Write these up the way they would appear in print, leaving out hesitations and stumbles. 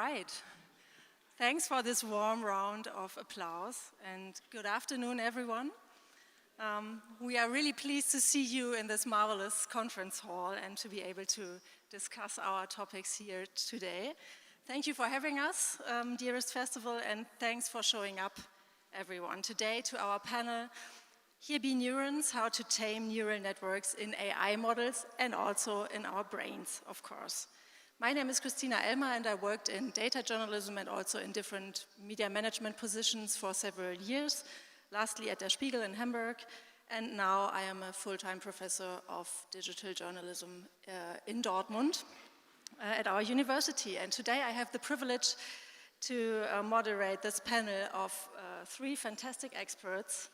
right. Thanks for this warm round of applause and good afternoon, everyone. We are really pleased to see you in this marvelous conference hall and to be able to discuss our topics here today. Thank you for having us, dearest festival, and thanks for showing up, everyone, today to our panel, Here Be Neurons, How to Tame Neural Networks in AI Models and also in our brains, of course. My name is Christina Elmer and I worked in data journalism and also in different media management positions for several years, lastly at Der Spiegel in Hamburg, and now I am a full-time professor of digital journalism in Dortmund at our university. And today I have the privilege to moderate this panel of three fantastic experts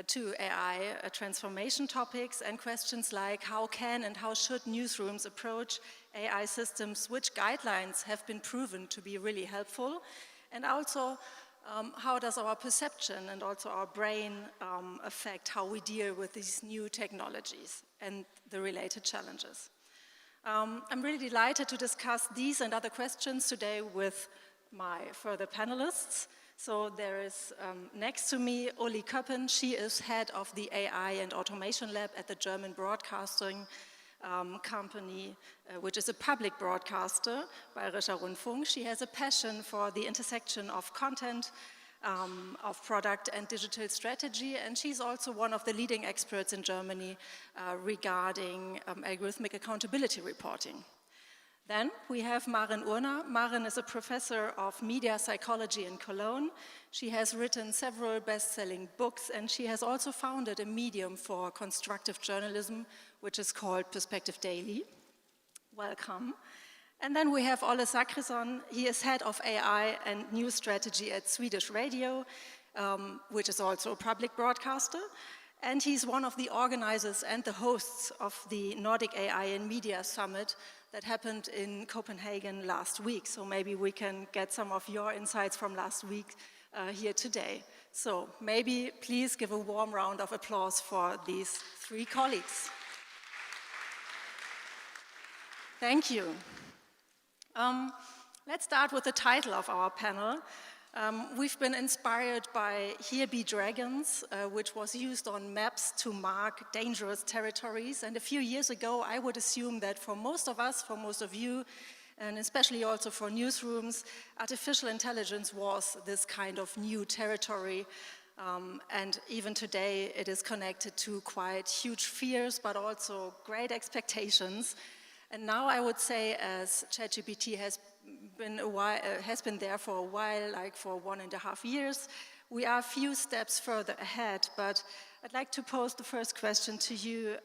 to AI transformation topics and questions like how can and how should newsrooms approach AI systems, which guidelines have been proven to be really helpful, and also how does our perception and also our brain affect how we deal with these new technologies and the related challenges. I'm really delighted to discuss these and other questions today with my further panelists. So there is next to me Uli Köppen. She is head of the AI and Automation Lab at the German Broadcasting company, which is a public broadcaster, Bayerischer Rundfunk. She has a passion for the intersection of content, of product and digital strategy, and she's also one of the leading experts in Germany regarding algorithmic accountability reporting. Then we have Maren Urner. Maren is a professor of media psychology in Cologne. She has written several best-selling books and she has also founded a medium for constructive journalism, which is called Perspective Daily. Welcome. And then we have Olle Zachrisson. He is head of AI and news strategy at Swedish Radio, which is also a public broadcaster. And he's one of the organizers and the hosts of the Nordic AI and Media Summit that happened in Copenhagen last week. So maybe we can get some of your insights from last week here today. So maybe please give a warm round of applause for these three colleagues. Thank you. Let's start with the title of our panel. We've been inspired by Here Be Dragons, which was used on maps to mark dangerous territories. And a few years ago, I would assume that for most of us, for most of you, and especially also for newsrooms, artificial intelligence was this kind of new territory. And even today, it is connected to quite huge fears, but also great expectations. And now I would say, as ChatGPT has been there for a while, like for 1.5 years, we are a few steps further ahead. But I'd like to pose the first question to you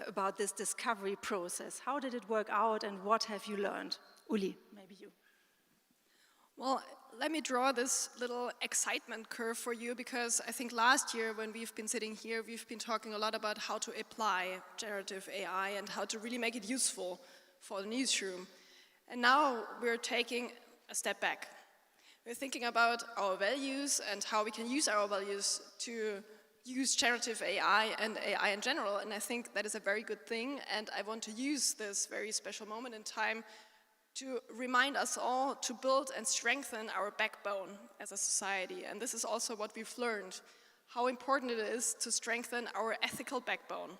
about this discovery process. How did it work out and what have you learned? Uli, maybe you. Well, let me draw this little excitement curve for you, because I think last year when we've been sitting here, we've been talking a lot about how to apply generative AI and how to really make it useful for the newsroom. And now we're taking a step back. We're thinking about our values and how we can use our values to use generative AI and AI in general. And I think that is a very good thing. And I want to use this very special moment in time to remind us all to build and strengthen our backbone as a society. And this is also what we've learned, how important it is to strengthen our ethical backbone.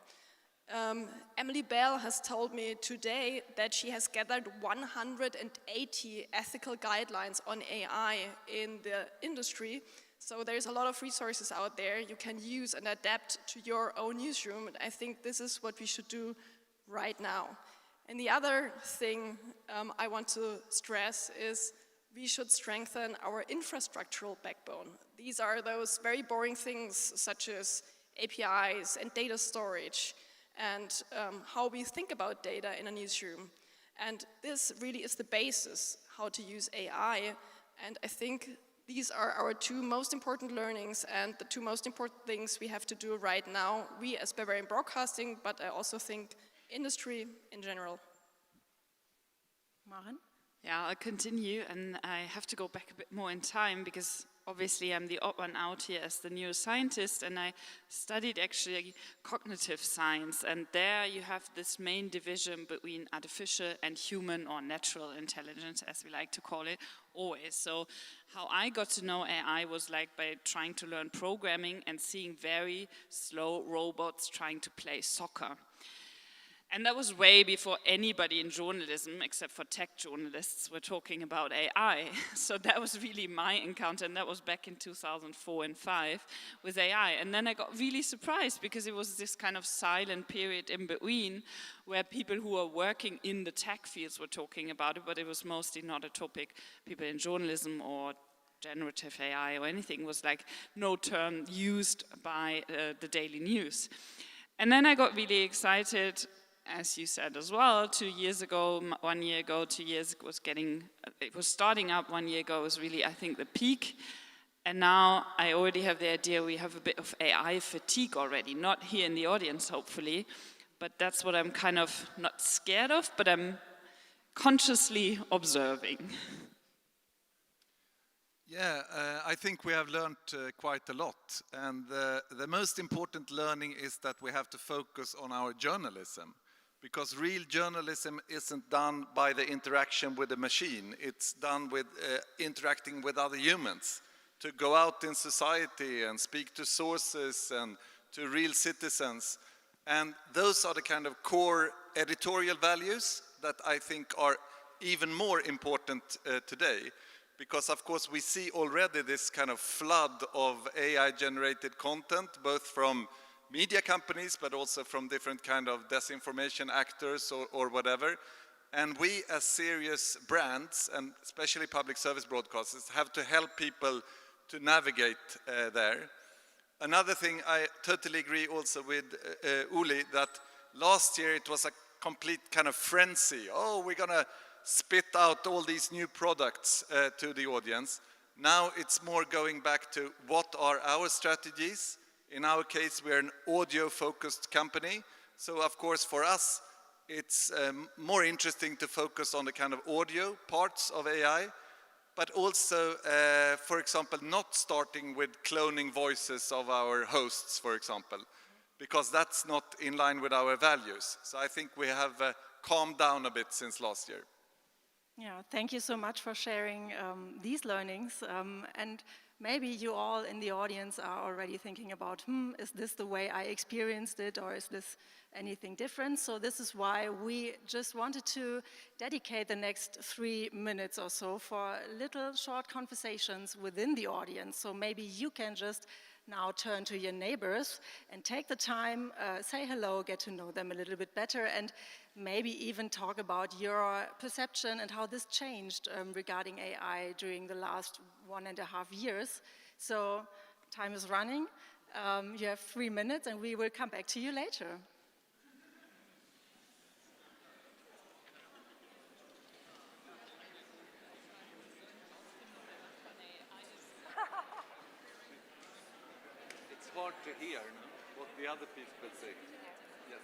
Emily Bell has told me today that she has gathered 180 ethical guidelines on AI in the industry. So there's a lot of resources out there you can use and adapt to your own newsroom. And I think this is what we should do right now. And the other thing I want to stress is we should strengthen our infrastructural backbone. These are those very boring things such as APIs and data storage and how we think about data in a newsroom. And this really is the basis how to use AI. And I think these are our two most important learnings and the two most important things we have to do right now, we as Bavarian Broadcasting, but I also think industry in general. Maren? Yeah, I'll continue, and I have to go back a bit more in time because obviously I'm the odd one out here as the neuroscientist, and I studied actually cognitive science, and there you have this main division between artificial and human or natural intelligence, as we like to call it, always. So how I got to know AI was like by trying to learn programming and seeing very slow robots trying to play soccer. And that was way before anybody in journalism, except for tech journalists, were talking about AI. So that was really my encounter, and that was back in 2004 and 2005 with AI. And then I got really surprised because it was this kind of silent period in between where people who were working in the tech fields were talking about it, but it was mostly not a topic people in journalism or generative AI or anything was like no term used by the daily news. And then I got really excited, as you said as well, 2 years ago, 1 year ago, 2 years it was starting up 1 year ago was really, I think, the peak. And now I already have the idea we have a bit of AI fatigue already, not here in the audience, hopefully, but that's what I'm kind of not scared of, but I'm consciously observing. Yeah, I think we have learned quite a lot. And the most important learning is that we have to focus on our journalism. Because real journalism isn't done by the interaction with the machine. It's done with interacting with other humans. To go out in society and speak to sources and to real citizens. And those are the kind of core editorial values that I think are even more important today. Because of course we see already this kind of flood of AI-generated content, both from media companies, but also from different kind of disinformation actors or whatever. And we as serious brands, and especially public service broadcasters, have to help people to navigate there. Another thing, I totally agree also with Uli, that last year it was a complete kind of frenzy. Oh, we're gonna spit out all these new products to the audience. Now it's more going back to what are our strategies. In our case, we're an audio-focused company. So, of course, for us, it's more interesting to focus on the kind of audio parts of AI, but also, for example, not starting with cloning voices of our hosts, for example, because that's not in line with our values. So I think we have calmed down a bit since last year. Yeah, thank you so much for sharing these learnings. And maybe you all in the audience are already thinking about, is this the way I experienced it, or is this anything different? So this is why we just wanted to dedicate the next 3 minutes or so for little short conversations within the audience. So maybe you can just now turn to your neighbors and take the time, say hello, get to know them a little bit better, and maybe even talk about your perception and how this changed regarding AI during the last 1.5 years. So time is running. You have 3 minutes and we will come back to you later. It's hard to hear what the other people say. Yes.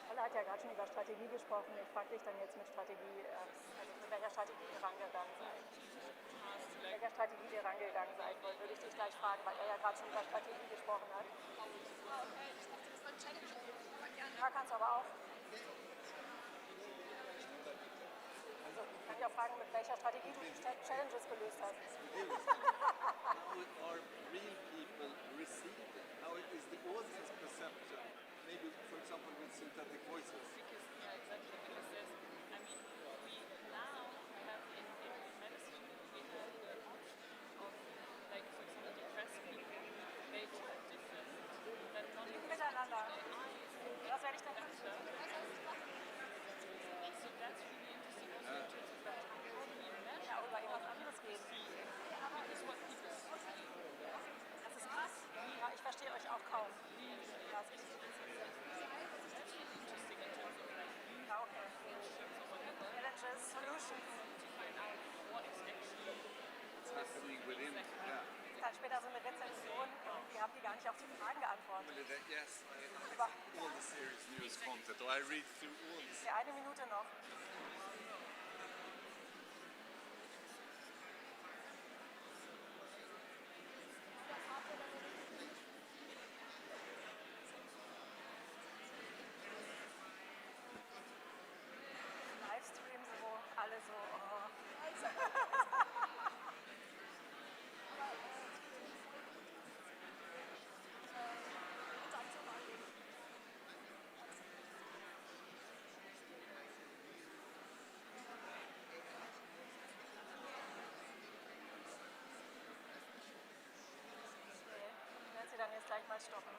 Olle hat ja gerade schon über Strategie gesprochen. Ich frage dich dann jetzt mit Strategie, also mit welcher Strategie ihr rangegangen seid. Mit welcher Strategie ihr rangegangen seid, würde ich dich gleich fragen, weil er ja gerade schon über Strategie gesprochen hat. Ja, kannst du aber auch. Kann ich auch fragen, mit welcher Strategie du die Challenges gelöst hast. How are real people receiving? How is the audience perception? Maybe, for example, with synthetic voices. Because, yeah, exactly. Because there's, I mean, we now have in medicine, we have the option of, like, for example, depressed people, they talk different than Miteinander. Was werde ich denn tun? So that's really interesting also in terms of like, how do we measure Ja, über etwas anderes reden. because what people see. Das ist krass. Ja, ich verstehe euch auch kaum. Ja, ist richtig. That's really interesting in terms of like, Ja, da so eine Rezension, die haben die gar nicht auf die Fragen geantwortet. Yes, all the serious news content, or I read through all the... Ja, eine Minute noch. Livestream, so alle so, oh. Ich werde sie dann jetzt gleich mal stoppen.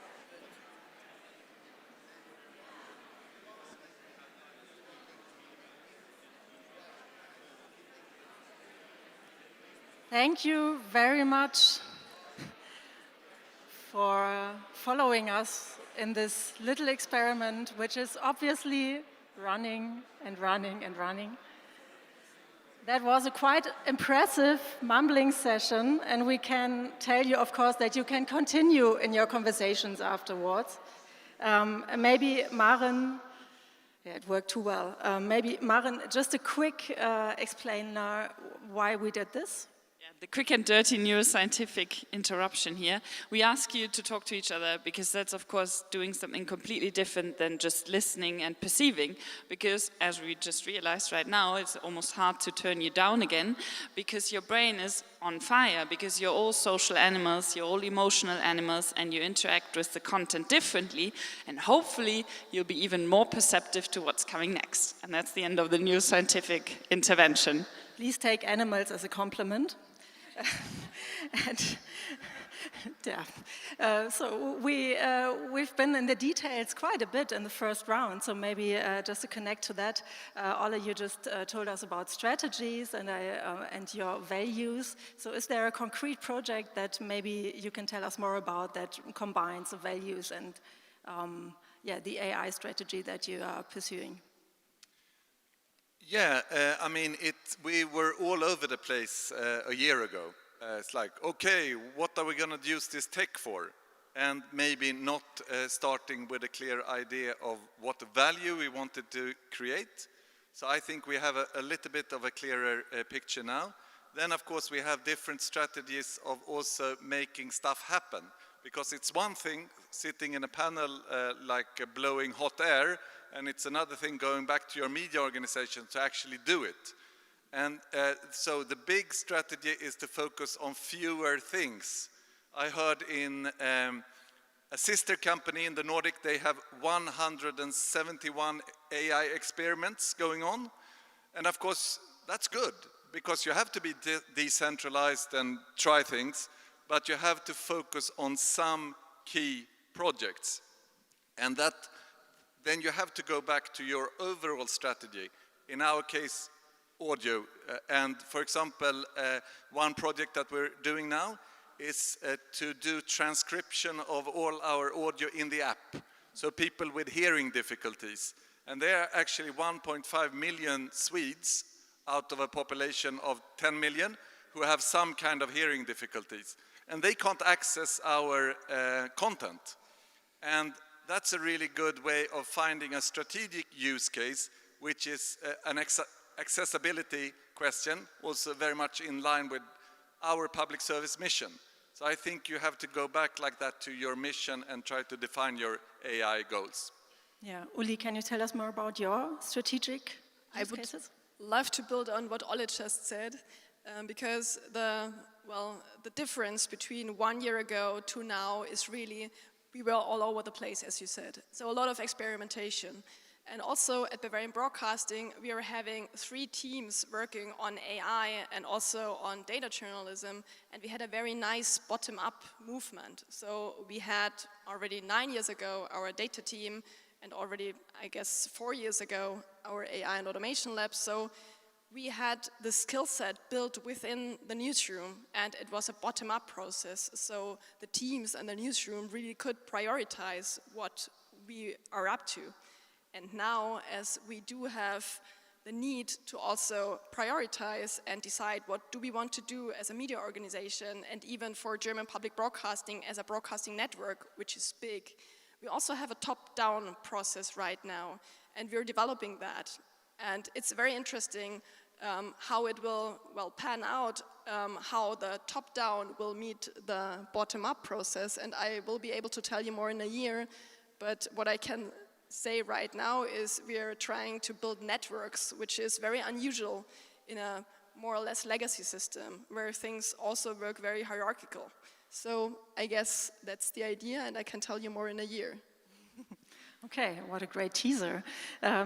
Thank you very much for following us in this little experiment, which is obviously running and running and running. That was a quite impressive mumbling session, and we can tell you, of course, that you can continue in your conversations afterwards. Maybe Maren, yeah, it worked too well. Maybe Maren, just a quick explainer why we did this. The quick and dirty neuroscientific interruption here. We ask you to talk to each other because that's, of course, doing something completely different than just listening and perceiving. Because, as we just realized right now, it's almost hard to turn you down again because your brain is on fire, because you're all social animals, you're all emotional animals, and you interact with the content differently, and hopefully you'll be even more perceptive to what's coming next. And that's the end of the neuroscientific intervention. Please take animals as a compliment. And yeah, so we've been in the details quite a bit in the first round, so maybe just to connect to that, Ola, you just told us about strategies and your values. So is there a concrete project that maybe you can tell us more about that combines the values and the AI strategy that you are pursuing? Yeah, I mean, we were all over the place a year ago. It's like, okay, what are we going to use this tech for? And maybe not starting with a clear idea of what value we wanted to create. So I think we have a little bit of a clearer picture now. Then, of course, we have different strategies of also making stuff happen. Because it's one thing sitting in a panel like blowing hot air, and it's another thing going back to your media organization to actually do it. And so the big strategy is to focus on fewer things. I heard in a sister company in the Nordic, they have 171 AI experiments going on. And of course, that's good, because you have to be decentralized and try things, but you have to focus on some key projects. And that then you have to go back to your overall strategy. In our case, audio. And for example, one project that we're doing now is to do transcription of all our audio in the app. So people with hearing difficulties. And there are actually 1.5 million Swedes out of a population of 10 million who have some kind of hearing difficulties. And they can't access our content. And that's a really good way of finding a strategic use case, which is an accessibility question, also very much in line with our public service mission. So I think you have to go back like that to your mission and try to define your AI goals. Yeah, Uli, can you tell us more about your strategic use cases? I would love to build on what Ole just said, because the difference between 1 year ago to now is really, we were all over the place, as you said. So a lot of experimentation. And also at Bavarian Broadcasting, we are having 3 teams working on AI and also on data journalism. And we had a very nice bottom-up movement. So we had already 9 years ago our data team, and already, I guess, 4 years ago, our AI and automation lab. So we had the skill set built within the newsroom, and it was a bottom-up process. So the teams and the newsroom really could prioritize what we are up to. And now, as we do have the need to also prioritize and decide what do we want to do as a media organization, and even for German public broadcasting as a broadcasting network, which is big. We also have a top-down process right now, and we're developing that. And it's very interesting how it will, well, pan out, how the top-down will meet the bottom-up process, and I will be able to tell you more in a year, but what I can say right now is we are trying to build networks, which is very unusual in a more or less legacy system, where things also work very hierarchical. So I guess that's the idea, and I can tell you more in a year. Okay, what a great teaser.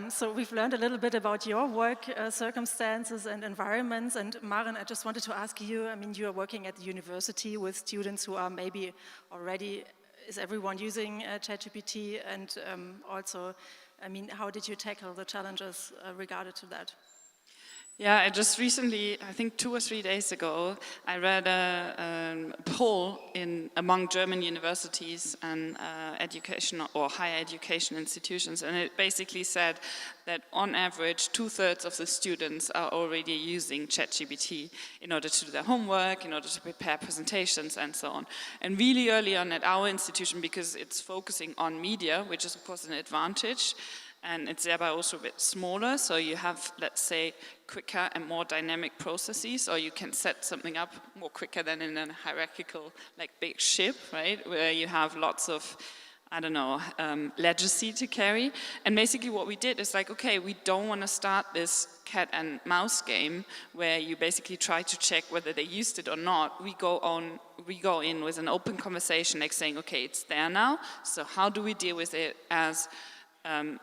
So we've learned a little bit about your work circumstances and environments. And Maren, I just wanted to ask you, I mean, you are working at the university with students who are maybe already, is everyone using ChatGPT? And also, I mean, how did you tackle the challenges regarded to that? Yeah, I just recently, I think 2 or 3 days ago, I read a poll among German universities and education or higher education institutions, and it basically said that on average 2/3 of the students are already using ChatGPT in order to do their homework, in order to prepare presentations and so on. And really early on at our institution, because it's focusing on media, which is of course an advantage, and it's thereby also a bit smaller, so you have, let's say, quicker and more dynamic processes, or you can set something up more quicker than in a hierarchical, like, big ship, right, where you have lots of, I don't know, legacy to carry. And basically what we did is like, okay, we don't want to start this cat and mouse game where you basically try to check whether they used it or not. We go in with an open conversation, like saying, okay, it's there now, so how do we deal with it as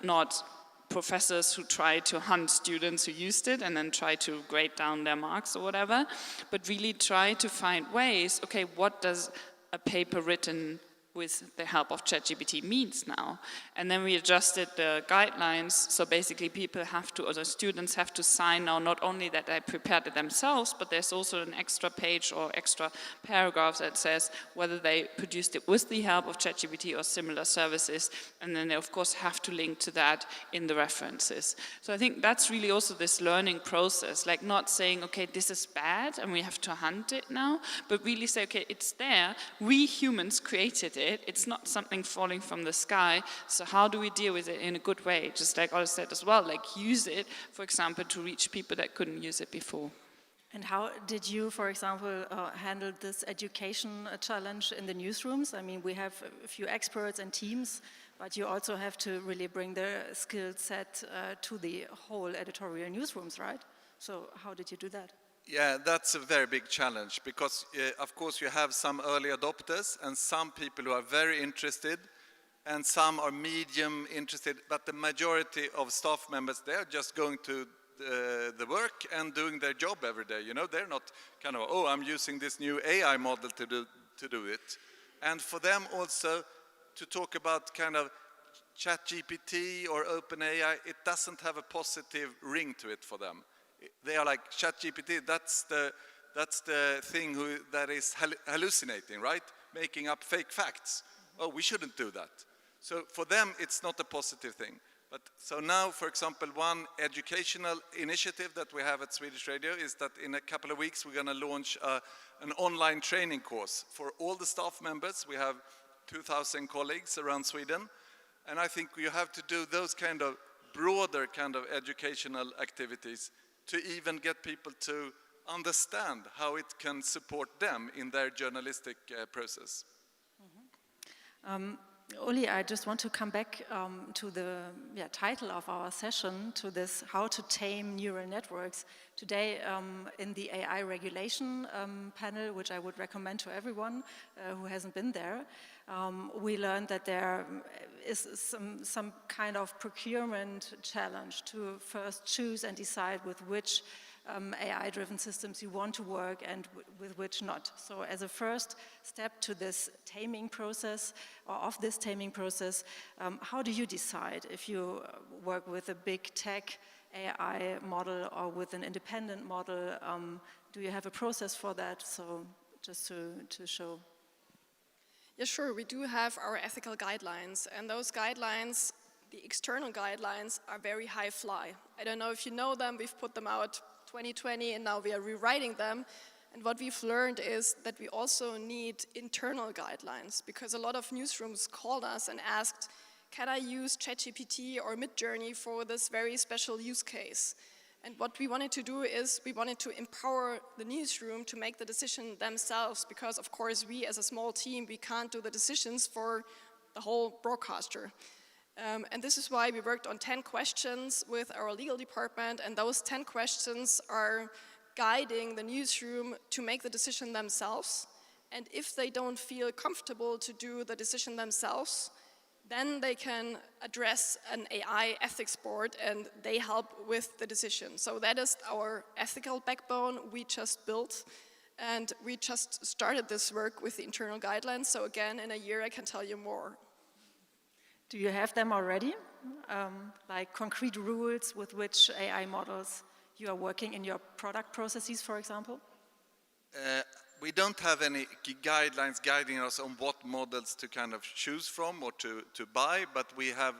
not professors who try to hunt students who used it and then try to grade down their marks or whatever, but really try to find ways, okay, what does a paper written with the help of ChatGPT means now. And then we adjusted the guidelines, so basically people have to, or the students have to sign now not only that they prepared it themselves, but there's also an extra page or extra paragraph that says whether they produced it with the help of ChatGPT or similar services, and then they of course have to link to that in the references. So I think that's really also this learning process, like not saying, okay, this is bad and we have to hunt it now, but really say, okay, it's there, we humans created it, it's not something falling from the sky, so how do we deal with it in a good way? Just like Ola said as well, like use it, for example, to reach people that couldn't use it before. And how did you, for example, handle this education challenge in the newsrooms? I mean, we have a few experts and teams, but you also have to really bring the skill set to the whole editorial newsrooms, right? So how did you do that? Yeah, that's a very big challenge because, of course, you have some early adopters and some people who are very interested and some are medium interested, but the majority of staff members, they're just going to the work and doing their job every day. You know, they're not kind of, oh, I'm using this new AI model to do it. And for them also to talk about kind of ChatGPT or OpenAI, it doesn't have a positive ring to it for them. They are like, ChatGPT, that's the thing that is hallucinating, right? Making up fake facts. Oh, we shouldn't do that. So for them, it's not a positive thing. But so now, for example, one educational initiative that we have at Swedish Radio is that in a couple of weeks, we're going to launch an online training course for all the staff members. We have 2,000 colleagues around Sweden. And I think you have to do those kind of broader kind of educational activities to even get people to understand how it can support them in their journalistic process. Uli, I just want to come back to the title of our session, to this How to Tame Neural Networks. Today in the AI regulation panel, which I would recommend to everyone who hasn't been there, we learned that there is some kind of procurement challenge to first choose and decide with which AI-driven systems you want to work and with which not. So as a first step to this taming process, or of this taming process, how do you decide if you work with a big tech AI model or with an independent model? Do you have a process for that? So just to show. Yeah, sure, we do have our ethical guidelines, and those guidelines the external guidelines are very high fly. I don't know if you know them, we've put them out 2020 and now we are rewriting them. And what we've learned is that we also need internal guidelines, because a lot of newsrooms called us and asked, can I use ChatGPT or Midjourney for this very special use case? And what we wanted to do is we wanted to empower the newsroom to make the decision themselves, because of course we as a small team, we can't do the decisions for the whole broadcaster. And this is why we worked on 10 questions with our legal department, and those 10 questions are guiding the newsroom to make the decision themselves. And if they don't feel comfortable to do the decision themselves, then they can address an AI ethics board and they help with the decision. So that is our ethical backbone we just built. And we just started this work with the internal guidelines. So again, in a year I can tell you more. Do you have them already? Like concrete rules with which AI models you are working in your product processes, for example? We don't have any guidelines guiding us on what models to kind of choose from or to buy, but we have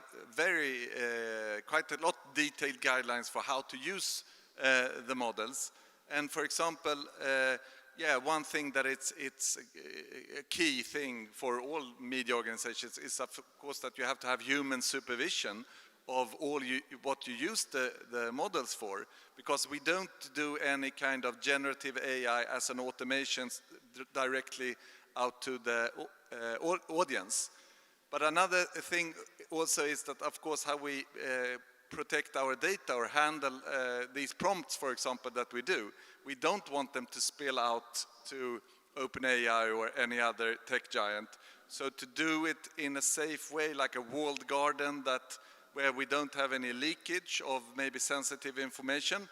quite a lot detailed guidelines for how to use the models. And for example, one thing that it's a key thing for all media organizations is of course that you have to have human supervision of what you use the models for, because we don't do any kind of generative AI as an automation directly out to the audience. But another thing also is that, of course, how we protect our data or handle these prompts, for example, that we do. We don't want them to spill out to OpenAI or any other tech giant. So to do it in a safe way, like a walled garden where we don't have any leakage of maybe sensitive information,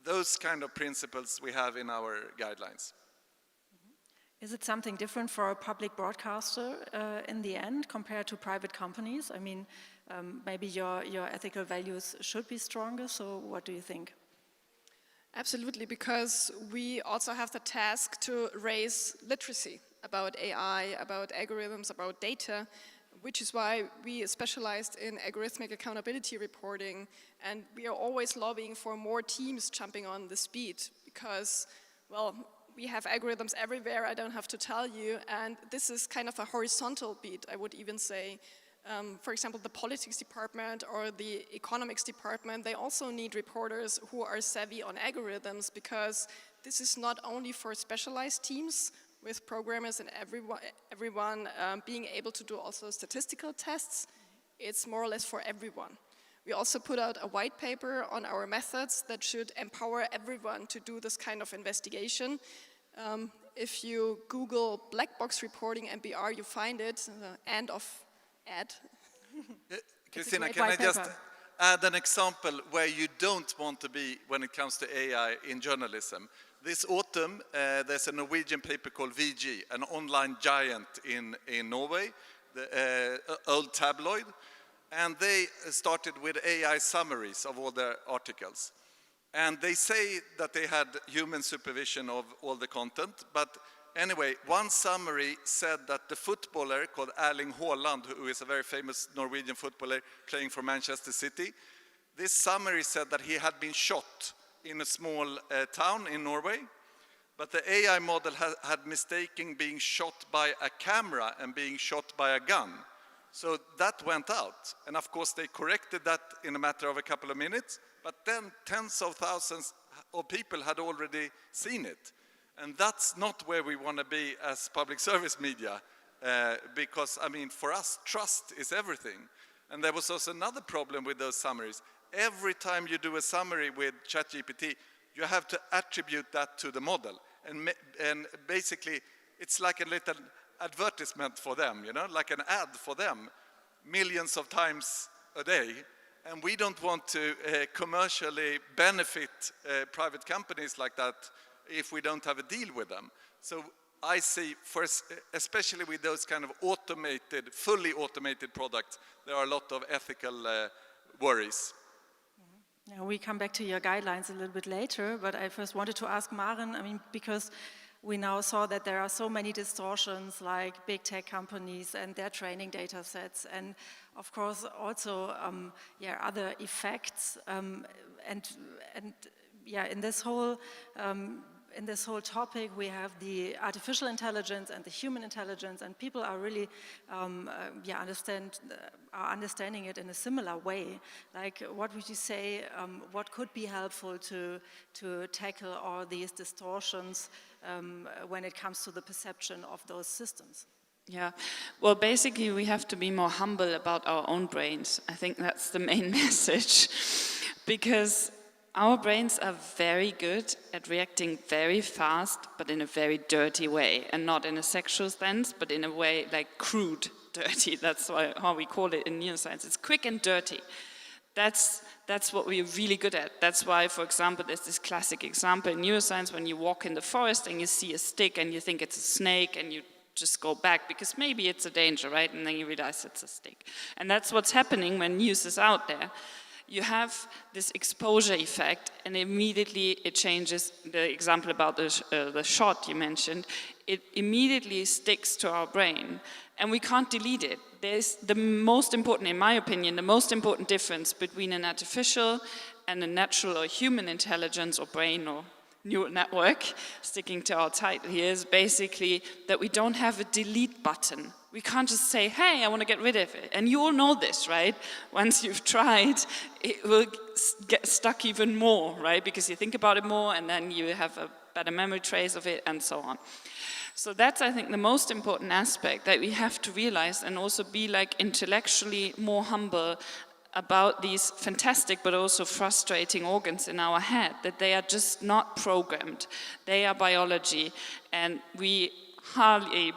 those kind of principles we have in our guidelines. Is it something different for a public broadcaster in the end compared to private companies? I mean, maybe your ethical values should be stronger, so what do you think? Absolutely, because we also have the task to raise literacy about AI, about algorithms, about data, which is why we specialized in algorithmic accountability reporting, and we are always lobbying for more teams jumping on the speed, because, well, we have algorithms everywhere, I don't have to tell you, and this is kind of a horizontal beat, I would even say. For example, the politics department or the economics department, they also need reporters who are savvy on algorithms, because this is not only for specialized teams with programmers and everyone being able to do also statistical tests, it's more or less for everyone. We also put out a white paper on our methods that should empower everyone to do this kind of investigation. If you Google black box reporting MBR, you find it, end of ad. Christina, can I just add an example where you don't want to be when it comes to AI in journalism? This autumn, there's a Norwegian paper called VG, an online giant in Norway, the old tabloid, and they started with AI summaries of all their articles. And they say that they had human supervision of all the content, but anyway, one summary said that the footballer called Erling Haaland, who is a very famous Norwegian footballer playing for Manchester City, this summary said that he had been shot in a small town in Norway, but the AI model had mistaken being shot by a camera and being shot by a gun. So that went out, and of course they corrected that in a matter of a couple of minutes, but then tens of thousands of people had already seen it. And that's not where we want to be as public service media, because, I mean, for us, trust is everything. And there was also another problem with those summaries. Every time you do a summary with ChatGPT, you have to attribute that to the model. And basically, it's like a little advertisement for them, you know, like an ad for them, millions of times a day. And we don't want to commercially benefit private companies like that if we don't have a deal with them. So I see, especially with those kind of automated, fully automated products, there are a lot of ethical worries. Yeah, we come back to your guidelines a little bit later, but I first wanted to ask Maren, I mean, because we now saw that there are so many distortions like big tech companies and their training data sets, and of course also other effects. In this whole topic, we have the artificial intelligence and the human intelligence, and people are really understanding it in a similar way. Like, what would you say? What could be helpful to tackle all these distortions when it comes to the perception of those systems? Yeah, well, basically, we have to be more humble about our own brains. I think that's the main message, because our brains are very good at reacting very fast, but in a very dirty way, and not in a sexual sense, but in a way like crude dirty. That's how we call it in neuroscience. It's quick and dirty. That's what we're really good at. That's why, for example, there's this classic example in neuroscience when you walk in the forest and you see a stick and you think it's a snake and you just go back because maybe it's a danger, right? And then you realize it's a stick. And that's what's happening when news is out there. You have this exposure effect, and immediately it changes. The example about the shot you mentioned, it immediately sticks to our brain, and we can't delete it. There's the most important, in my opinion, the most important difference between an artificial and a natural or human intelligence or brain or neural network, sticking to our title here, is basically that we don't have a delete button. We can't just say, hey, I want to get rid of it. And you all know this, right? Once you've tried, it will get stuck even more, right? Because you think about it more and then you have a better memory trace of it and so on. So that's, I think, the most important aspect that we have to realize, and also be like intellectually more humble about these fantastic but also frustrating organs in our head, that they are just not programmed. They are biology, and we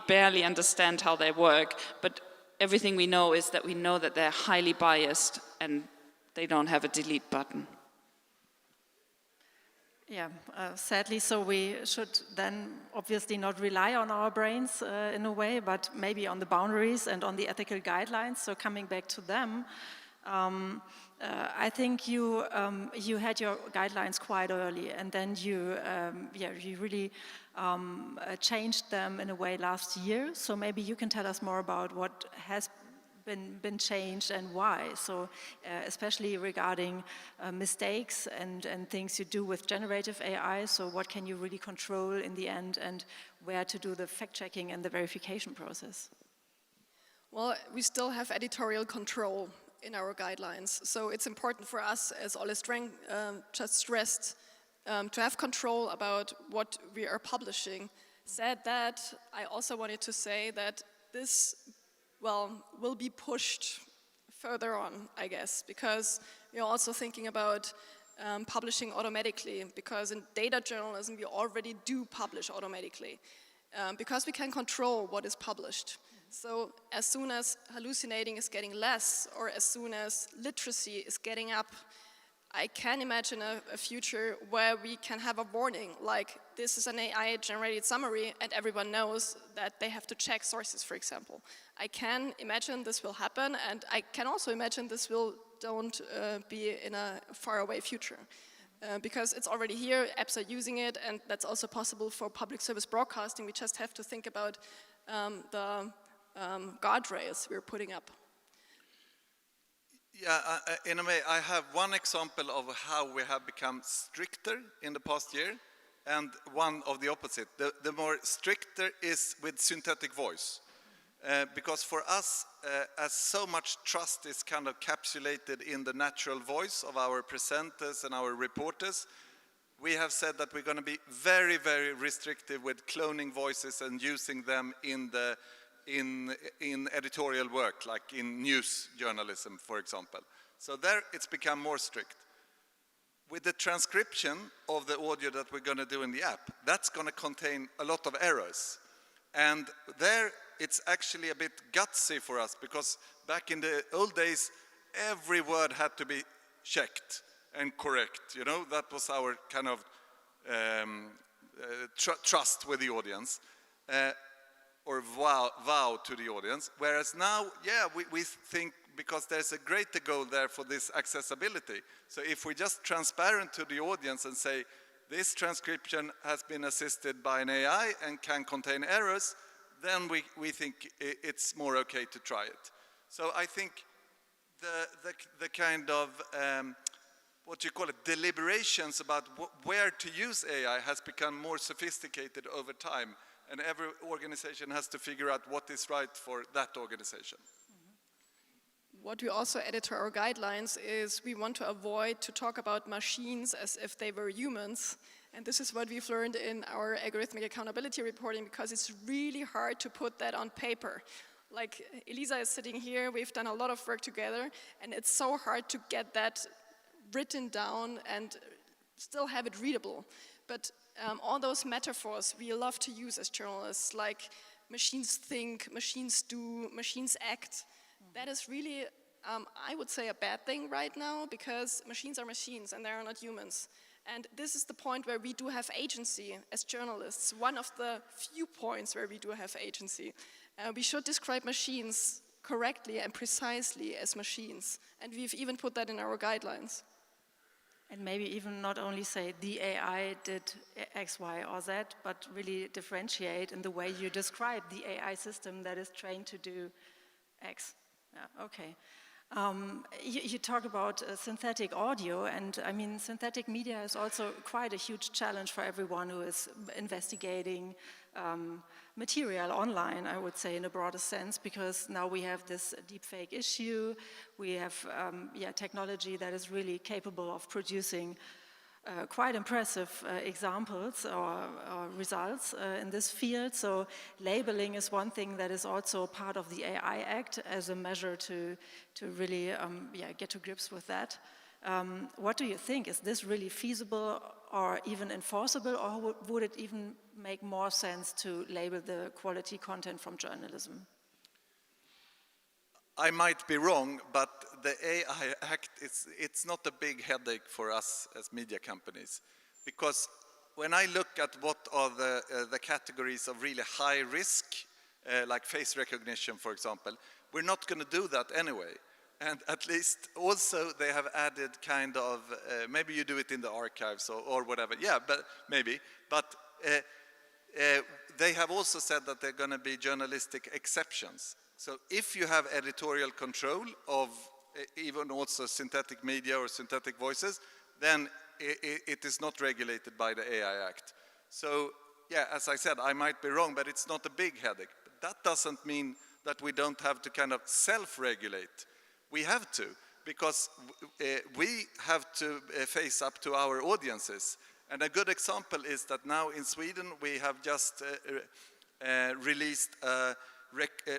barely understand how they work, but everything we know is that we know that they're highly biased and they don't have a delete button. Yeah, sadly, so we should then obviously not rely on our brains in a way, but maybe on the boundaries and on the ethical guidelines. So coming back to them, I think you had your guidelines quite early, and then you really changed them in a way last year. So maybe you can tell us more about what has been changed and why. So especially regarding mistakes and things you do with generative AI. So what can you really control in the end, and where to do the fact-checking and the verification process? Well, we still have editorial control in our guidelines. So it's important for us, as Ole Streng just stressed, to have control about what we are publishing. Said that, I also wanted to say that this, will be pushed further on, I guess, because we're also thinking about publishing automatically, because in data journalism we already do publish automatically, because we can control what is published. So as soon as hallucinating is getting less, or as soon as literacy is getting up, I can imagine a future where we can have a warning, like this is an AI-generated summary and everyone knows that they have to check sources, for example. I can imagine this will happen, and I can also imagine this don't be in a faraway future. Because it's already here, apps are using it, and that's also possible for public service broadcasting. We just have to think about the guardrails we're putting up. Yeah, in a way, I have one example of how we have become stricter in the past year, and one of the opposite. The more stricter is with synthetic voice. Because for us, as so much trust is kind of capsulated in the natural voice of our presenters and our reporters, we have said that we're going to be very, very restrictive with cloning voices and using them in editorial work, like in news journalism, for example. So there it's become more strict. With the transcription of the audio that we're going to do in the app, that's going to contain a lot of errors. And there it's actually a bit gutsy for us, because back in the old days, every word had to be checked and correct. You know, that was our kind of trust with the audience. Or vow to the audience, whereas now, yeah, we think, because there's a greater goal there for this accessibility. So if we're just transparent to the audience and say, this transcription has been assisted by an AI and can contain errors, then we think it's more okay to try it. So I think the kind of, what you call it, deliberations about where to use AI has become more sophisticated over time, and every organization has to figure out what is right for that organization. What we also added to our guidelines is we want to avoid to talk about machines as if they were humans. And this is what we've learned in our algorithmic accountability reporting, because it's really hard to put that on paper. Like Elisa is sitting here, we've done a lot of work together, and it's so hard to get that written down and still have it readable. But all those metaphors we love to use as journalists, like machines think, machines do, machines act, that is really, I would say, a bad thing right now, because machines are machines and they are not humans. And this is the point where we do have agency as journalists, one of the few points where we do have agency. We should describe machines correctly and precisely as machines, and we've even put that in our guidelines. And maybe even not only say the AI did X, Y, or Z, but really differentiate in the way you describe the AI system that is trained to do X. Yeah, okay. You talk about synthetic audio, and I mean, synthetic media is also quite a huge challenge for everyone who is investigating material online, I would say, in a broader sense, because now we have this deepfake issue, we have technology that is really capable of producing quite impressive examples or results in this field. So labeling is one thing that is also part of the AI Act as a measure to really get to grips with that. What do you think? Is this really feasible or even enforceable, or would it even make more sense to label the quality content from journalism? I might be wrong, but the AI Act, it's not a big headache for us as media companies. Because when I look at what are the categories of really high risk, like face recognition, for example, we're not going to do that anyway. And at least also they have added kind of, maybe you do it in the archives or whatever, yeah, but maybe. But they have also said that they're going to be journalistic exceptions. So if you have editorial control of even also synthetic media or synthetic voices, then it is not regulated by the AI Act. So yeah, as I said, I might be wrong, but it's not a big headache. But that doesn't mean that we don't have to kind of self-regulate. We have to, because we have to face up to our audiences. And a good example is that now in Sweden we have just released a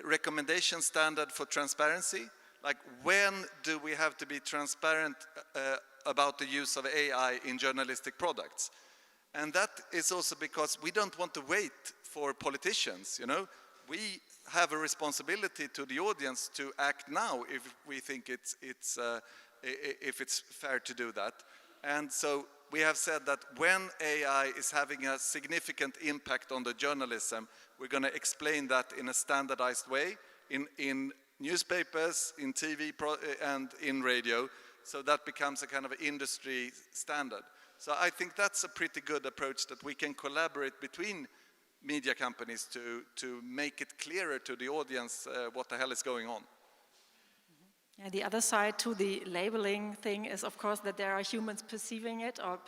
recommendation standard for transparency. Like, when do we have to be transparent about the use of AI in journalistic products? And that is also because we don't want to wait for politicians, you know. We have a responsibility to the audience to act now if we think if it's fair to do that. And so we have said that when AI is having a significant impact on the journalism, we're going to explain that in a standardized way in newspapers, in TV and in radio, so that becomes a kind of industry standard. So I think that's a pretty good approach, that we can collaborate between media companies to make it clearer to the audience what the hell is going on. Yeah, the other side to the labeling thing is, of course, that there are humans perceiving it, or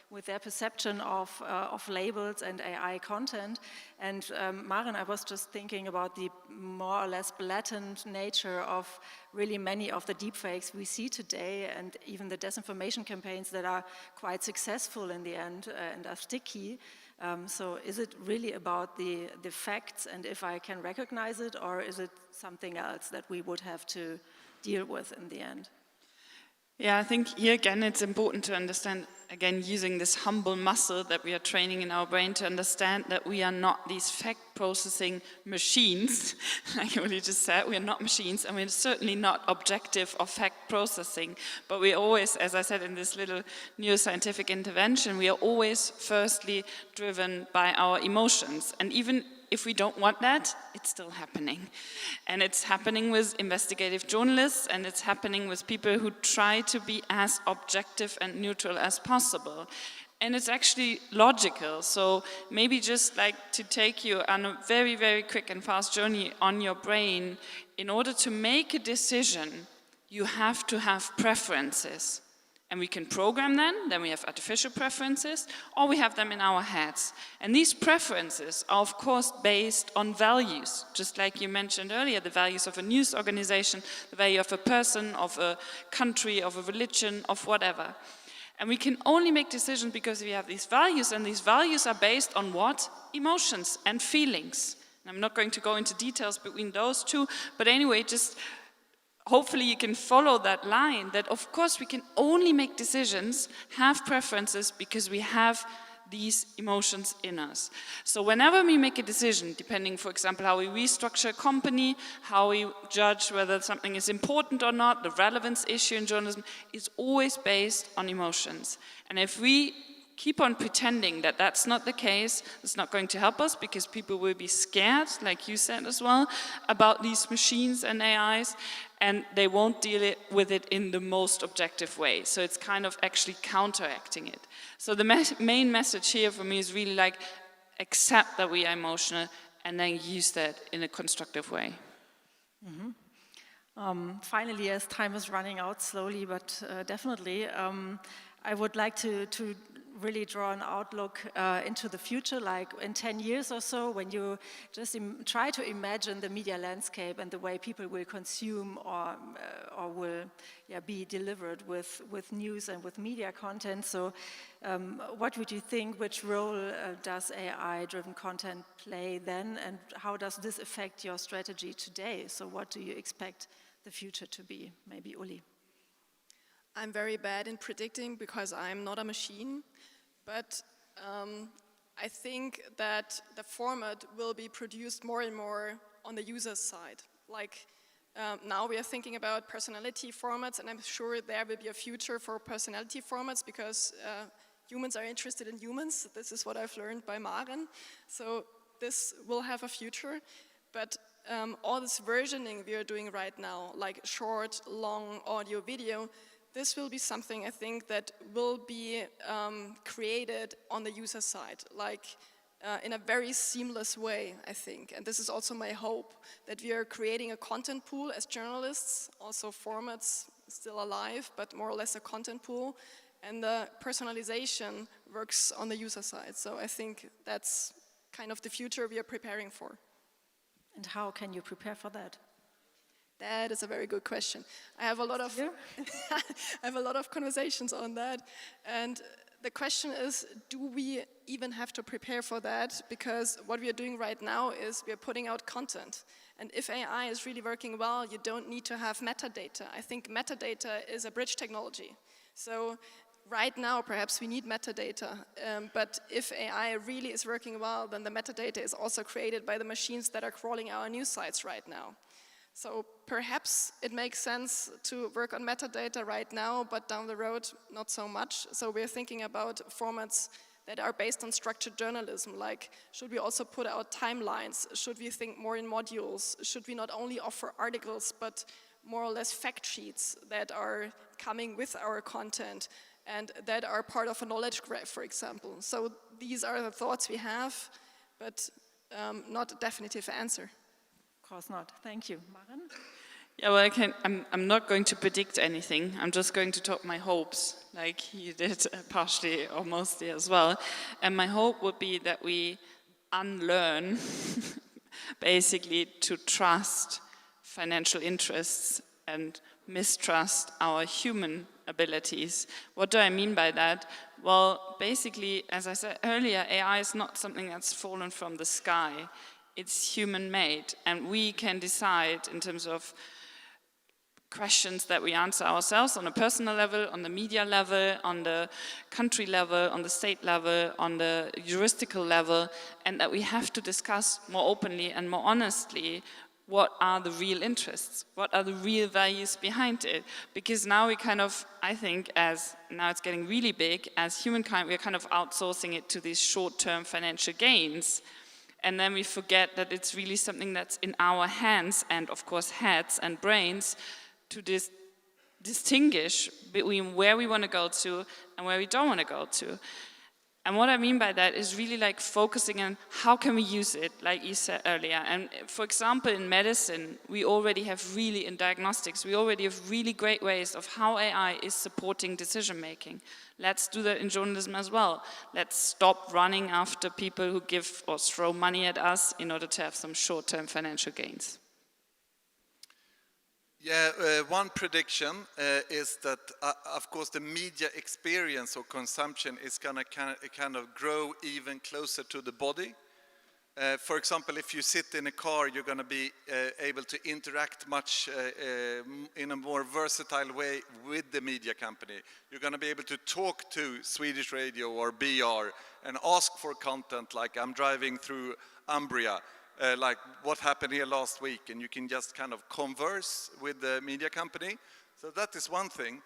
with their perception of labels and AI content. And Maren, I was just thinking about the more or less blatant nature of really many of the deepfakes we see today, and even the disinformation campaigns that are quite successful in the end and are sticky. So is it really about the facts and if I can recognize it, or is it something else that we would have to deal with in the end? Yeah, I think here again it's important to understand, again, using this humble muscle that we are training in our brain, to understand that we are not these fact processing machines, like Uli just said. We are not machines, and we're certainly not objective or fact processing, but we always, as I said in this little neuroscientific intervention, we are always firstly driven by our emotions. And even if we don't want that, it's still happening. And it's happening with investigative journalists, and it's happening with people who try to be as objective and neutral as possible. and it's actually logical. So maybe just like to take you on a very, very quick and fast journey on your brain, in order to make a decision, you have to have preferences. And we can program them, then we have artificial preferences, or we have them in our heads. And these preferences are of course based on values, just like you mentioned earlier, the values of a news organization, the value of a person, of a country, of a religion, of whatever. And we can only make decisions because we have these values, and these values are based on what? Emotions and feelings. And I'm not going to go into details between those two, but anyway, just hopefully you can follow that line, that of course we can only make decisions, have preferences, because we have these emotions in us. So whenever we make a decision, depending, for example, how we restructure a company, how we judge whether something is important or not, the relevance issue in journalism is always based on emotions. And if we keep on pretending that that's not the case, it's not going to help us, because people will be scared, like you said as well, about these machines and AIs, and they won't deal with it in the most objective way. So it's kind of actually counteracting it. So the main message here for me is really like, accept that we are emotional and then use that in a constructive way. Finally, as time is running out slowly, but definitely, I would like to really draw an outlook into the future, like in 10 years or so, when you just try to imagine the media landscape and the way people will consume or will be delivered with news and with media content. So what would you think, which role does AI-driven content play then, and how does this affect your strategy today? So what do you expect the future to be? Maybe Uli. I'm very bad in predicting because I'm not a machine, but I think that the format will be produced more and more on the user's side. Like now we are thinking about personality formats, and I'm sure there will be a future for personality formats because humans are interested in humans. This is what I've learned by Maren. So this will have a future, but all this versioning we are doing right now, like short, long audio, video, this will be something I think that will be created on the user side, like in a very seamless way, I think. And this is also my hope, that we are creating a content pool as journalists, also formats still alive, but more or less a content pool. And the personalization works on the user side. So I think that's kind of the future we are preparing for. And how can you prepare for that? That is a very good question. I have a lot of I have a lot of conversations on that, and the question is, do we even have to prepare for that? Because what we are doing right now is we are putting out content, and if AI is really working well, you don't need to have metadata. I think metadata is a bridge technology. So right now, perhaps we need metadata, but if AI really is working well, then the metadata is also created by the machines that are crawling our news sites right now. So perhaps it makes sense to work on metadata right now, but down the road, not so much. So we're thinking about formats that are based on structured journalism, like should we also put out timelines? Should we think more in modules? Should we not only offer articles, but more or less fact sheets that are coming with our content and that are part of a knowledge graph, for example? So these are the thoughts we have, but not a definitive answer. Of course not. Thank you. Maren? Yeah, well, I'm not going to predict anything. I'm just going to talk my hopes, like you did partially or mostly as well. And my hope would be that we unlearn, basically, to trust financial interests and mistrust our human abilities. What do I mean by that? Well, basically, as I said earlier, AI is not something that's fallen from the sky. It's human-made, and we can decide in terms of questions that we answer ourselves on a personal level, on the media level, on the country level, on the state level, on the juristical level, and that we have to discuss more openly and more honestly what are the real interests, what are the real values behind it. Because now we kind of, I think, as now it's getting really big, as humankind, we're kind of outsourcing it to these short-term financial gains. And then we forget that it's really something that's in our hands and, of course, heads and brains to distinguish between where we want to go to and where we don't want to go to. And what I mean by that is really like focusing on how can we use it, like you said earlier. And for example, in medicine, we already have really, in diagnostics, we already have really great ways of how AI is supporting decision making. Let's do that in journalism as well. Let's stop running after people who give or throw money at us in order to have some short-term financial gains. Yeah, one prediction is that, of course, the media experience or consumption is going to kind of grow even closer to the body. For example, if you sit in a car, you're going to be able to interact much in a more versatile way with the media company. You're going to be able to talk to Swedish Radio or BR and ask for content, like I'm driving through Umbria. Like what happened here last week, and you can just kind of converse with the media company. So that is one thing.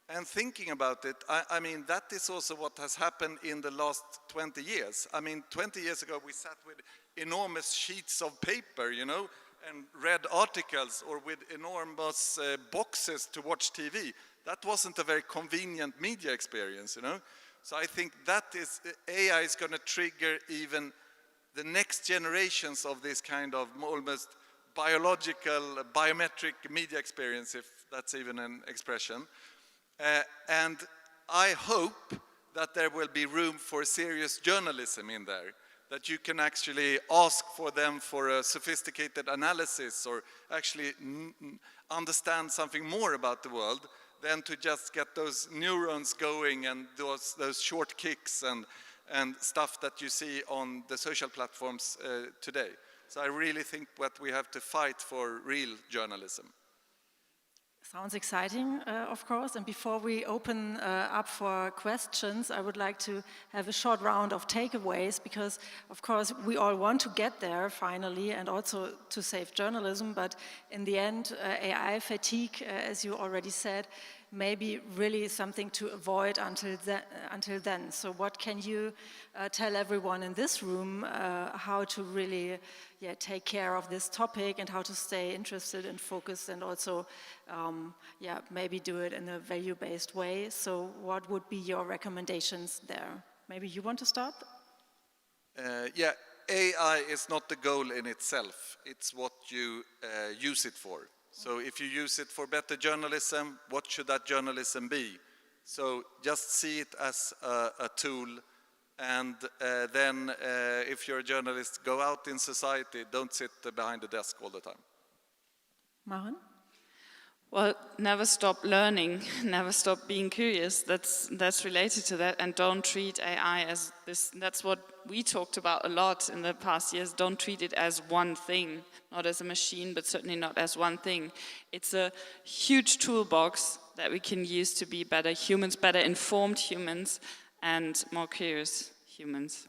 And thinking about it, I mean, that is also what has happened in the last 20 years. I mean, 20 years ago, we sat with enormous sheets of paper, you know, and read articles, or with enormous boxes to watch TV. That wasn't a very convenient media experience, you know. So I think that is, AI is going to trigger even the next generations of this kind of almost biological, biometric media experience, if that's even an expression. And I hope that there will be room for serious journalism in there, that you can actually ask for them for a sophisticated analysis, or actually understand something more about the world, than to just get those neurons going and those short kicks and stuff that you see on the social platforms today. So I really think that we have to fight for real journalism. Sounds exciting, of course. And before we open up for questions, I would like to have a short round of takeaways, because, of course, we all want to get there finally, and also to save journalism. But in the end, AI fatigue, as you already said, may be really something to avoid until then. So what can you tell everyone in this room how to really take care of this topic, and how to stay interested and focused, and also maybe do it in a value-based way? So what would be your recommendations there? Maybe you want to start? AI is not the goal in itself. It's what you use it for. So if you use it for better journalism, what should that journalism be? So just see it as a tool, and then if you're a journalist, go out in society, don't sit behind the desk all the time. Maren? Well, never stop learning, never stop being curious. That's related to that, and don't treat AI as this. That's what we talked about a lot in the past years. Don't treat it as one thing, not as a machine, but certainly not as one thing. It's a huge toolbox that we can use to be better humans, better informed humans, and more curious humans.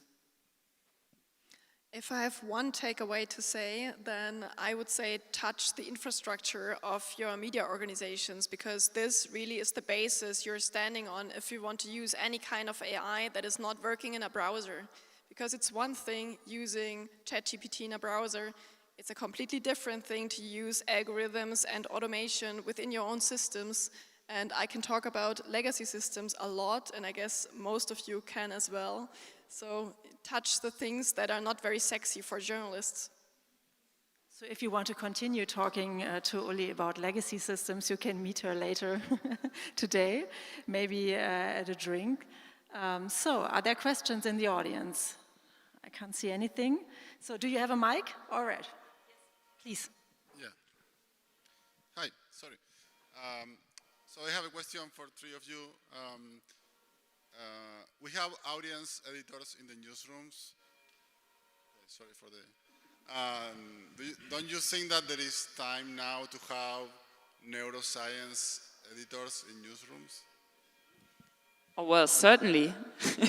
If I have one takeaway to say, then I would say touch the infrastructure of your media organizations, because this really is the basis you're standing on if you want to use any kind of AI that is not working in a browser. Because it's one thing using ChatGPT in a browser, it's a completely different thing to use algorithms and automation within your own systems. And I can talk about legacy systems a lot, and I guess most of you can as well. So touch the things that are not very sexy for journalists. So if you want to continue talking to Uli about legacy systems, you can meet her later today, maybe at a drink. So are there questions in the audience? I can't see anything. So do you have a mic? All right. Yes. Please. Yeah. Hi, sorry. So I have a question for three of you. We have audience editors in the newsrooms. Sorry for the... don't you think that there is time now to have neuroscience editors in newsrooms? Oh, well, certainly.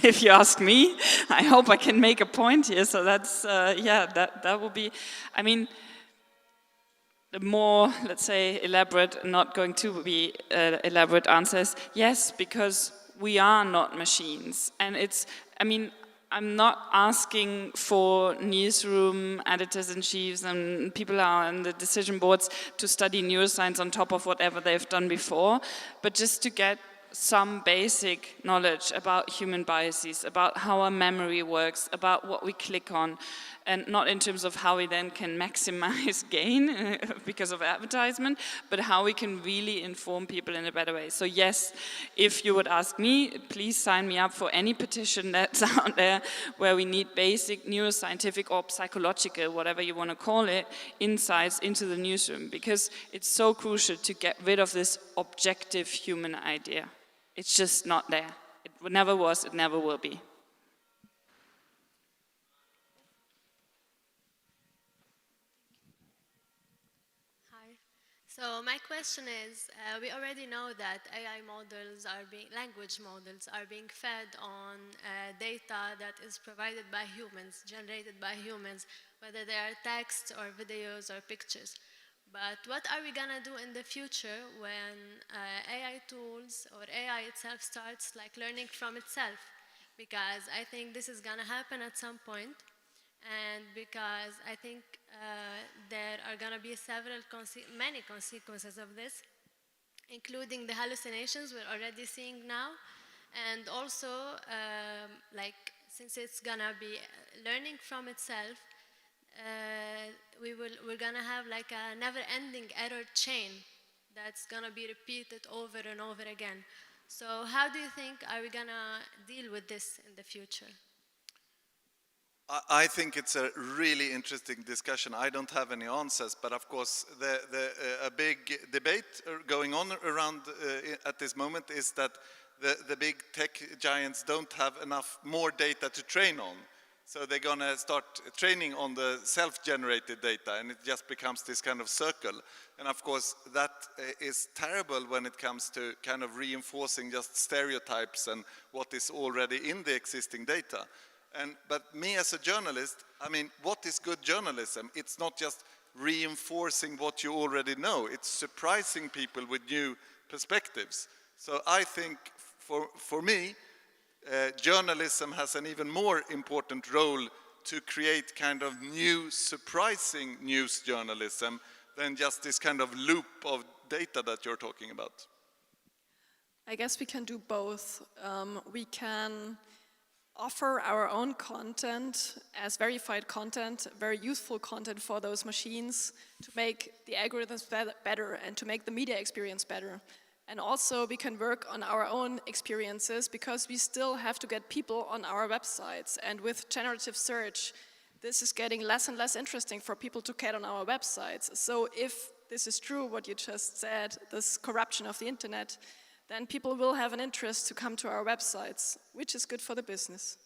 If you ask me, I hope I can make a point here. So that's, that will be, I mean, the more, let's say, elaborate, not going to be elaborate answers, yes, because we are not machines. And it's, I mean, I'm not asking for newsroom editors-in-chiefs and people who are on the decision boards to study neuroscience on top of whatever they've done before, but just to get some basic knowledge about human biases, about how our memory works, about what we click on, and not in terms of how we then can maximize gain because of advertisement, but how we can really inform people in a better way. So yes, if you would ask me, please sign me up for any petition that's out there where we need basic neuroscientific or psychological, whatever you want to call it, insights into the newsroom, because it's so crucial to get rid of this objective human idea. It's just not there. It never was, it never will be. Hi. So my question is, we already know that AI models language models are being fed on data that is provided by humans, generated by humans, whether they are text or videos or pictures. But what are we gonna do in the future when AI tools or AI itself starts like learning from itself? Because I think this is gonna happen at some point, and because I think there are gonna be many consequences of this, including the hallucinations we're already seeing now, and also since it's gonna be learning from itself, we're gonna have like a never-ending error chain that's gonna be repeated over and over again. So how do you think are we gonna deal with this in the future? I think it's a really interesting discussion. I don't have any answers, but of course a big debate going on around at this moment is that the big tech giants don't have enough more data to train on. So they're going to start training on the self-generated data, and it just becomes this kind of circle. And of course, that is terrible when it comes to kind of reinforcing just stereotypes and what is already in the existing data. But me as a journalist, I mean, what is good journalism? It's not just reinforcing what you already know. It's surprising people with new perspectives. So I think for me, journalism has an even more important role to create kind of new, surprising news journalism than just this kind of loop of data that you're talking about. I guess we can do both. We can offer our own content as verified content, very useful content for those machines to make the algorithms better and to make the media experience better. And also we can work on our own experiences because we still have to get people on our websites. And with generative search, this is getting less and less interesting for people to get on our websites. So if this is true, what you just said, this corruption of the internet, then people will have an interest to come to our websites, which is good for the business.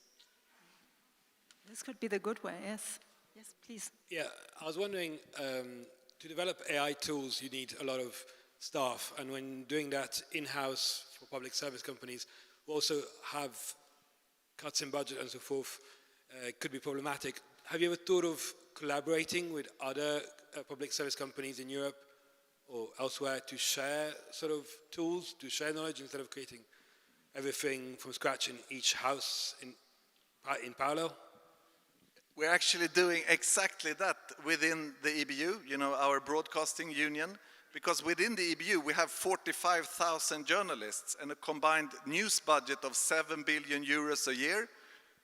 This could be the good way, yes. Yes, please. Yeah, I was wondering, to develop AI tools, you need a lot of staff, and when doing that in-house for public service companies, who also have cuts in budget and so forth, could be problematic. Have you ever thought of collaborating with other public service companies in Europe or elsewhere to share sort of tools, to share knowledge instead of creating everything from scratch in each house in parallel? We're actually doing exactly that within the EBU, you know, our broadcasting union, because within the EBU we have 45,000 journalists and a combined news budget of 7 billion euros a year.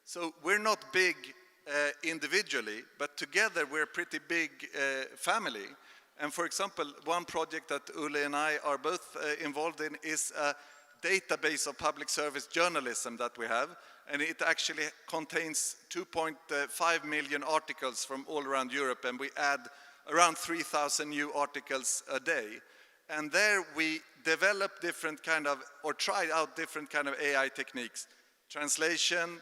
So we're not big individually, but together we're a pretty big family. And for example, one project that Uli and I are both involved in is a database of public service journalism that we have. And it actually contains 2.5 million articles from all around Europe, and we add around 3,000 new articles a day. And there we develop different kind of, or try out different kind of AI techniques. Translation,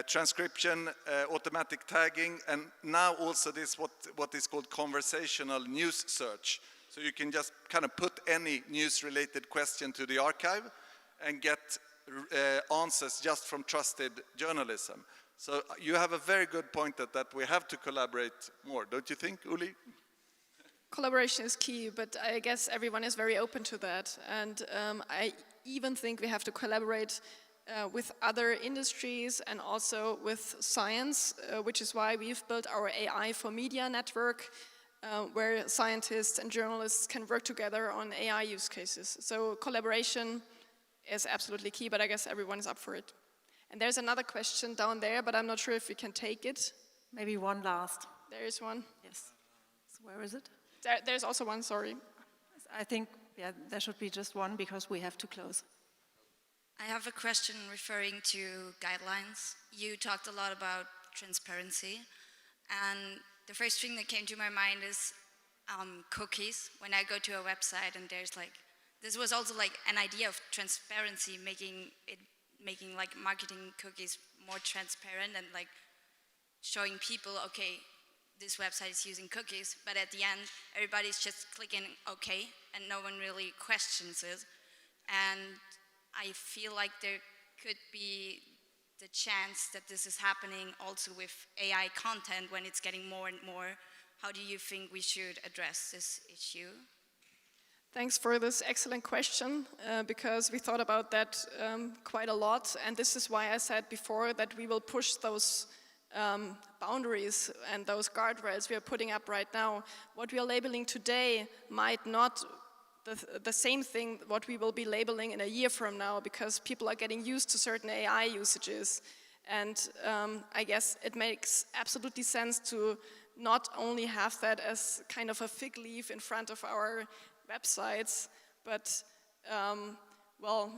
transcription, automatic tagging, and now also this what is called conversational news search. So you can just kind of put any news-related question to the archive and get answers just from trusted journalism. So you have a very good point that we have to collaborate more, don't you think, Uli? Collaboration is key, but I guess everyone is very open to that. And I even think we have to collaborate with other industries and also with science, which is why we've built our AI for Media network, where scientists and journalists can work together on AI use cases. So collaboration is absolutely key, but I guess everyone is up for it. And there's another question down there, but I'm not sure if we can take it. Maybe one last. There is one. Yes. So where is it? There's also one, sorry. I think, yeah, there should be just one because we have to close. I have a question referring to guidelines. You talked a lot about transparency, and the first thing that came to my mind is cookies. When I go to a website and there's like, this was also like an idea of transparency, making like marketing cookies more transparent and like showing people, okay, this website is using cookies, but at the end, everybody's just clicking okay, and no one really questions it. And I feel like there could be the chance that this is happening also with AI content when it's getting more and more. How do you think we should address this issue? Thanks for this excellent question, because we thought about that quite a lot, and this is why I said before that we will push those boundaries and those guardrails we are putting up right now. What we are labeling today might not the same thing what we will be labeling in a year from now, because people are getting used to certain AI usages. And I guess it makes absolutely sense to not only have that as kind of a fig leaf in front of our websites, but well,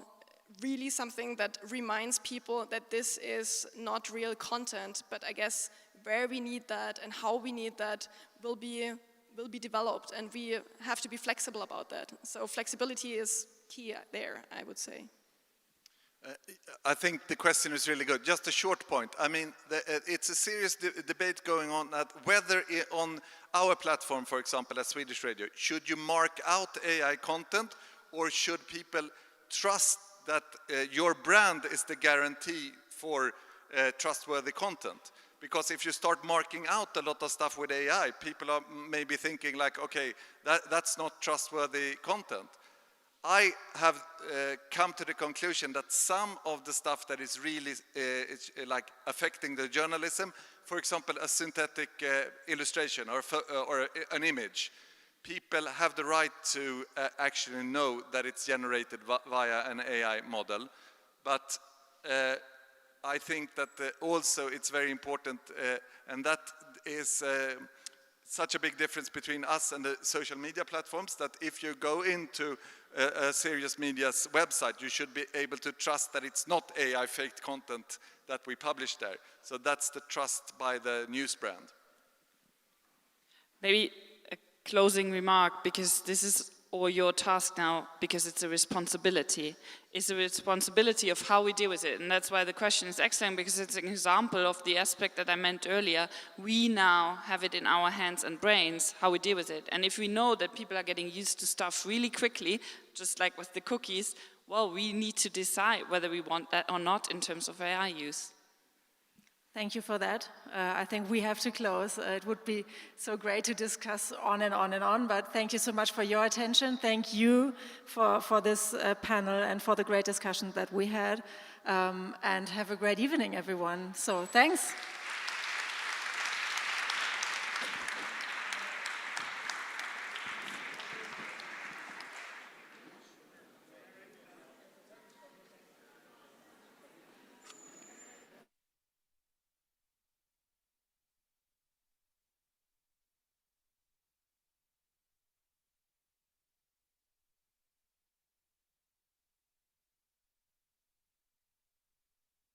really something that reminds people that this is not real content. But I guess where we need that and how we need that will be developed, and we have to be flexible about that. So flexibility is key there, I would say. I think the question is really good. Just a short point. I mean, it's a serious debate going on that whether on our platform, for example, at Swedish Radio, should you mark out AI content, or should people trust that your brand is the guarantee for trustworthy content? Because if you start marking out a lot of stuff with AI, people are maybe thinking like, okay, that's not trustworthy content. I have come to the conclusion that some of the stuff that is really like affecting the journalism, for example, a synthetic illustration or an image, people have the right to actually know that it's generated via an AI model. But I think that also it's very important, and that is such a big difference between us and the social media platforms, that if you go into a serious media's website, you should be able to trust that it's not AI faked content that we publish there. So that's the trust by the news brand. Maybe a closing remark, because this is all your task now, because it's a responsibility. It's a responsibility of how we deal with it. And that's why the question is excellent, because it's an example of the aspect that I meant earlier. We now have it in our hands and brains, how we deal with it. And if we know that people are getting used to stuff really quickly, just like with the cookies, well, we need to decide whether we want that or not in terms of AI use. Thank you for that. I think we have to close. It would be so great to discuss on and on and on, but thank you so much for your attention. Thank you for this panel and for the great discussion that we had. And have a great evening, everyone. So thanks.